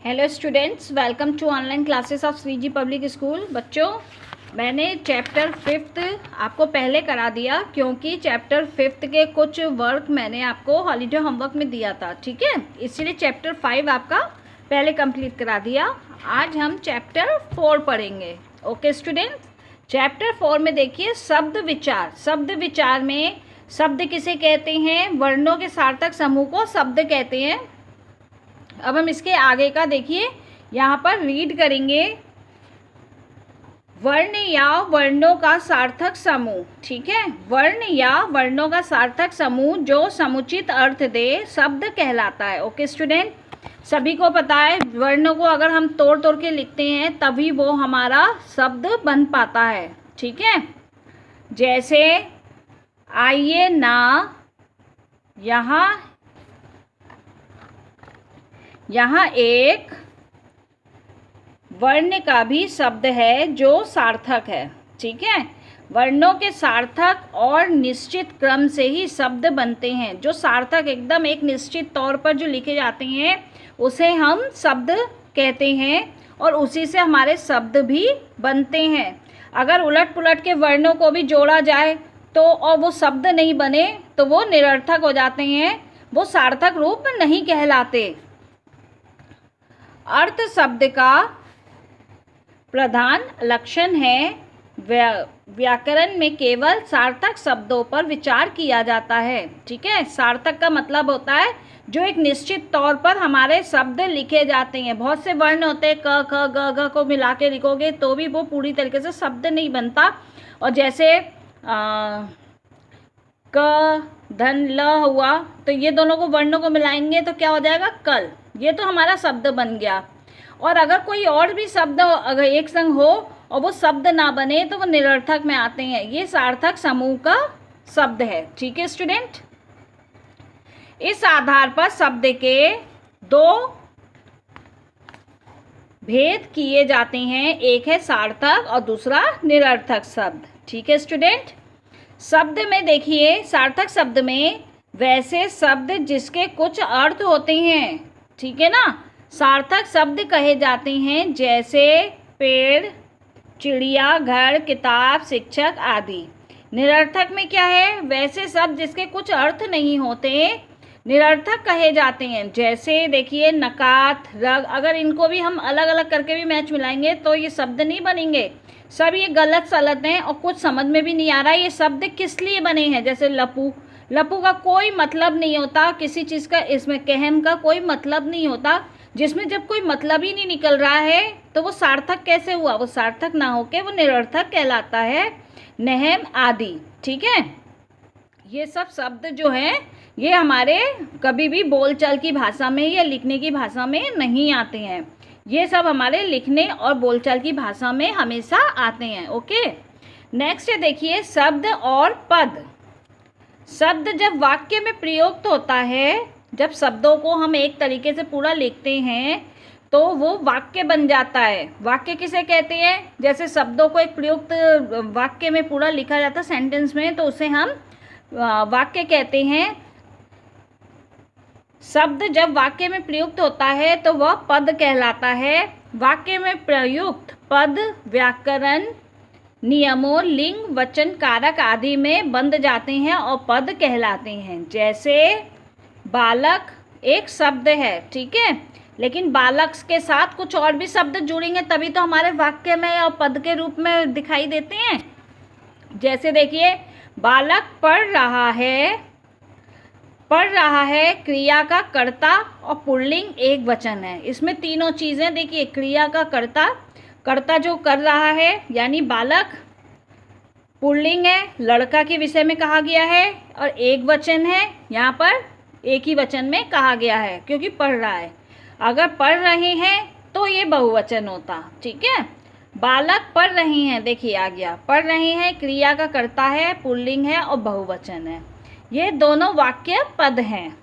Hello students, welcome to online classes of Shriji public school. बच्चों, मैंने chapter 5 आपको पहले करा दिया क्योंकि चैप्टर 5 के कुछ वर्क मैंने आपको हॉलीडे होमवर्क में दिया था, ठीक है। इसलिए चैप्टर 5 आपका पहले कंप्लीट करा दिया। आज हम चैप्टर 4 पढ़ेंगे। ओके स्टूडेंट्स, चैप्टर 4 में देखिए शब्द विचार। शब्द विचार में शब्द किसे कहते हैं? वर्णों के सार्थक समूह को शब्द कहते हैं। अब हम इसके आगे का देखिए, यहाँ पर रीड करेंगे। वर्ण या वर्णों का सार्थक समूह, ठीक है। वर्ण या वर्णों का सार्थक समूह जो समुचित अर्थ दे शब्द कहलाता है। ओके स्टूडेंट, सभी को पता है वर्णों को अगर हम तोड़ तोड़ के लिखते हैं तभी वो हमारा शब्द बन पाता है, ठीक है। जैसे आइए ना, यहाँ एक वर्ण का भी शब्द है जो सार्थक है, ठीक है। वर्णों के सार्थक और निश्चित क्रम से ही शब्द बनते हैं। जो सार्थक एकदम एक निश्चित तौर पर जो लिखे जाते हैं उसे हम शब्द कहते हैं और उसी से हमारे शब्द भी बनते हैं। अगर उलट पुलट के वर्णों को भी जोड़ा जाए तो और वो शब्द नहीं बने तो वो निरर्थक हो जाते हैं, वो सार्थक रूप नहीं कहलाते। अर्थ शब्द का प्रधान लक्षण है। व्याकरण में केवल सार्थक शब्दों पर विचार किया जाता है, ठीक है। सार्थक का मतलब होता है जो एक निश्चित तौर पर हमारे शब्द लिखे जाते हैं। बहुत से वर्ण होते हैं, क ख ग घ को मिला के लिखोगे तो भी वो पूरी तरीके से शब्द नहीं बनता। और जैसे क धन ल हुआ तो ये दोनों को वर्णों को मिलाएंगे तो क्या हो जाएगा? कल। ये तो हमारा शब्द बन गया। और अगर कोई और भी शब्द अगर एक संग हो और वो शब्द ना बने तो वो निरर्थक में आते हैं। ये सार्थक समूह का शब्द है, ठीक है स्टूडेंट। इस आधार पर शब्द के दो भेद किए जाते हैं, एक है सार्थक और दूसरा निरर्थक शब्द, ठीक है स्टूडेंट। शब्द में देखिए, सार्थक शब्द में वैसे शब्द जिसके कुछ अर्थ होते हैं, ठीक है ना, सार्थक शब्द कहे जाते हैं। जैसे पेड़, चिड़िया, घर, किताब, शिक्षक आदि। निरर्थक में क्या है? वैसे शब्द जिसके कुछ अर्थ नहीं होते निरर्थक कहे जाते हैं। जैसे देखिए नकात, रग, अगर इनको भी हम अलग अलग करके भी मैच मिलाएंगे तो ये शब्द नहीं बनेंगे। सब ये गलत सलत हैं और कुछ समझ में भी नहीं आ रहा ये शब्द किस लिए बने हैं। जैसे लपू, लपू का कोई मतलब नहीं होता किसी चीज़ का, इसमें कहम का कोई मतलब नहीं होता। जिसमें जब कोई मतलब ही नहीं निकल रहा है तो वो सार्थक कैसे हुआ? वो सार्थक ना होके वो निरर्थक कहलाता है। नहम आदि, ठीक है। ये सब शब्द जो हैं ये हमारे कभी भी बोलचाल की भाषा में या लिखने की भाषा में नहीं आते हैं। ये सब हमारे लिखने और बोलचाल की भाषा में हमेशा आते हैं। ओके, नेक्स्ट देखिए शब्द और पद। शब्द जब वाक्य में प्रयुक्त होता है, जब शब्दों को हम एक तरीके से पूरा लिखते हैं तो वो वाक्य बन जाता है। वाक्य किसे कहते हैं? जैसे शब्दों को एक प्रयुक्त वाक्य में पूरा लिखा जाता है सेंटेंस में तो उसे हम वाक्य कहते हैं। शब्द जब वाक्य में प्रयुक्त होता है तो वह पद कहलाता है। वाक्य में प्रयुक्त पद व्याकरण नियमों, लिंग, वचन, कारक आदि में बंध जाते हैं और पद कहलाते हैं। जैसे बालक एक शब्द है, ठीक है, लेकिन बालक के साथ कुछ और भी शब्द जुड़ेंगे तभी तो हमारे वाक्य में और पद के रूप में दिखाई देते हैं। जैसे देखिए बालक पढ़ रहा है, पढ़ रहा है क्रिया का कर्ता और पुल्लिंग एक वचन है। इसमें तीनों चीज़ें देखिए, क्रिया का कर्ता, कर्ता जो कर रहा है यानी बालक, पुल्लिंग है, लड़का के विषय में कहा गया है, और एक वचन है, यहाँ पर एक ही वचन में कहा गया है क्योंकि पढ़ रहा है। अगर पढ़ रहे हैं तो ये बहुवचन होता, ठीक है। बालक पढ़ रहे हैं, देखिए आ गया, पढ़ रहे हैं क्रिया का कर्ता है, पुल्लिंग है और बहुवचन है। ये दोनों वाक्य पद हैं।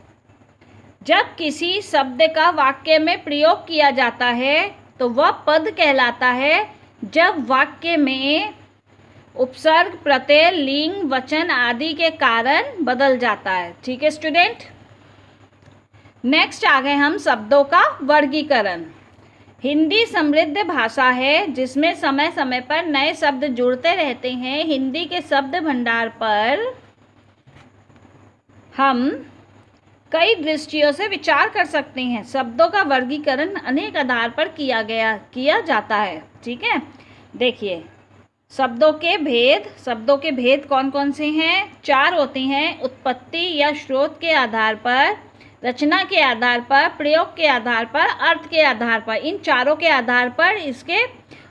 जब किसी शब्द का वाक्य में प्रयोग किया जाता है तो वह पद कहलाता है। जब वाक्य में उपसर्ग, प्रत्यय, लिंग, वचन आदि के कारण बदल जाता है, ठीक है स्टूडेंट। नेक्स्ट आ गए हम शब्दों का वर्गीकरण। हिंदी समृद्ध भाषा है जिसमें समय समय पर नए शब्द जुड़ते रहते हैं। हिंदी के शब्द भंडार पर हम कई दृष्टियों से विचार कर सकते हैं। शब्दों का वर्गीकरण अनेक आधार पर किया जाता है। ठीक है, देखिए शब्दों के भेद कौन कौन से हैं? 4 होते हैं। उत्पत्ति या स्रोत के आधार पर, रचना के आधार पर, प्रयोग के आधार पर, अर्थ के आधार पर। इन चारों के आधार पर इसके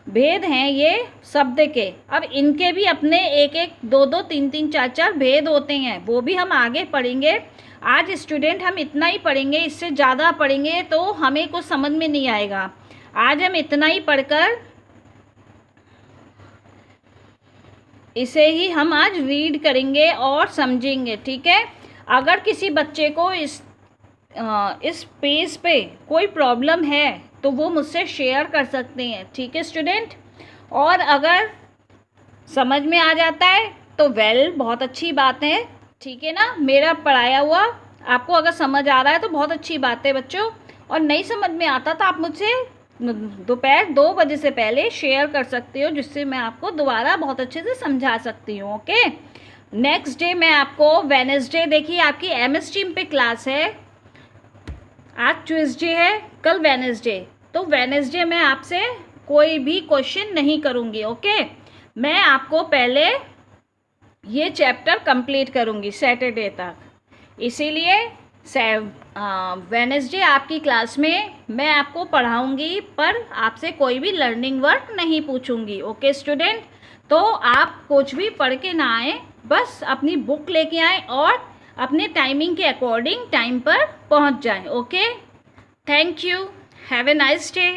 भेद हैं ये शब्द के। अब इनके भी अपने 1-1, 2-2, 3-3, 4-4 भेद होते हैं, वो भी हम आगे पढ़ेंगे। आज स्टूडेंट हम इतना ही पढ़ेंगे, इससे ज़्यादा पढ़ेंगे तो हमें कुछ समझ में नहीं आएगा। आज हम इतना ही पढ़कर इसे ही हम आज रीड करेंगे और समझेंगे। ठीक है, अगर किसी बच्चे को इस पेज पे कोई प्रॉब्लम है तो वो मुझसे शेयर कर सकते हैं। ठीक है स्टूडेंट, और अगर समझ में आ जाता है तो बहुत अच्छी बात है। ठीक है ना, मेरा पढ़ाया हुआ आपको अगर समझ आ रहा है तो बहुत अच्छी बात है बच्चों। और नहीं समझ में आता तो आप मुझसे दोपहर 2 बजे से पहले शेयर कर सकते हो, जिससे मैं आपको दोबारा बहुत अच्छे से समझा सकती हूँ। ओके, नेक्स्ट डे मैं आपको वेडनेसडे, देखिए आपकी MS स्ट्रीम पे क्लास है। आज ट्यूसडे है, कल वेडनेसडे, तो वेडनेसडे मैं आपसे कोई भी क्वेश्चन नहीं करूँगी। ओके, मैं आपको पहले ये चैप्टर कंप्लीट करूँगी सैटरडे तक, इसीलिए वेडनेसडे आपकी क्लास में मैं आपको पढ़ाऊँगी, पर आपसे कोई भी लर्निंग वर्क नहीं पूछूँगी। ओके स्टूडेंट, तो आप कुछ भी पढ़ के ना आए, बस अपनी बुक लेके आएँ और अपने टाइमिंग के अकॉर्डिंग टाइम पर पहुंच जाएं। Okay, thank you, have a nice day.